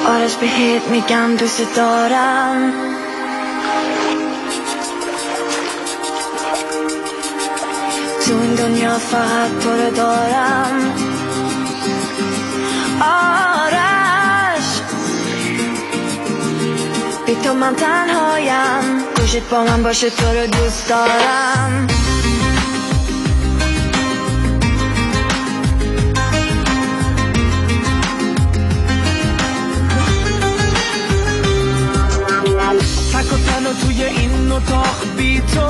آرش بهت میگم دوست دارم، تو این دنیا فقط تو رو دارم. آرش بی تو من تنهایم، گوشت با من باشه تو رو دوست دارم. تک و تنها توی این اتاق بی تو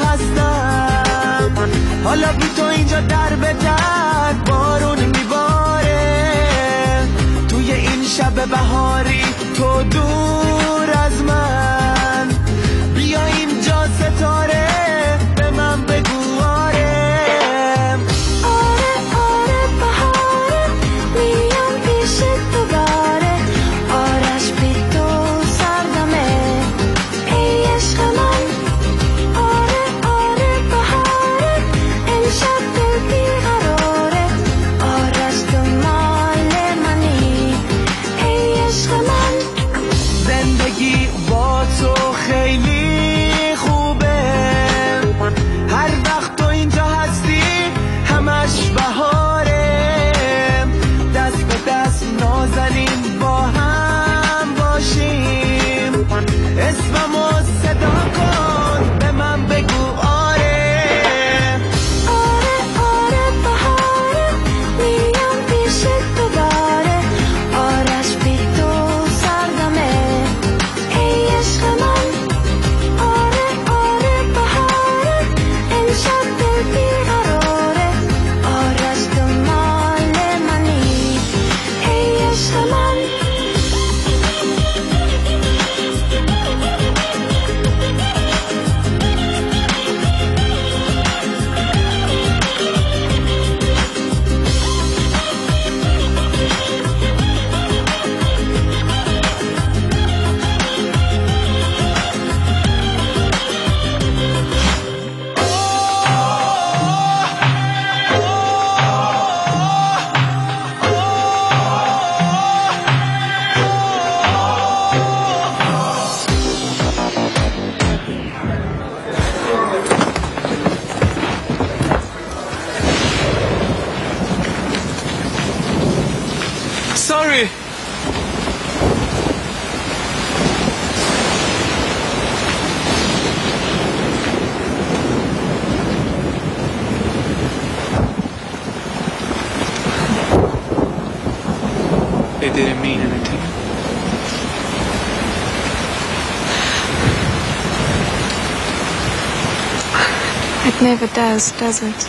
هستم، حالا بی تو اینجا در به در بارون میباره، توی این شب بهاری تو دور از من، بیا اینجا ستاره به من بگو آره. آره آره بهاره میام پیش دوباره، آرش بی تو سردمه ای عشق من. آره آره بهاره امشب دل بیقراره، آرش تو مال منی ای عشق من. زندگی با تو خیلی خوبه، هر وقت تو اینجا هستی همش بهاره، دست به دست نازنین با هم باشیم، اسممو صدا کن به من بگو آره. آره آره بهاره میام پیش دوباره، آرش بی تو سردمه ای عشق من. آره آره بهاره امشب دل بیقراره، آرش تو مال منی ای عشق من. Sorry. It didn't mean anything. It never does it?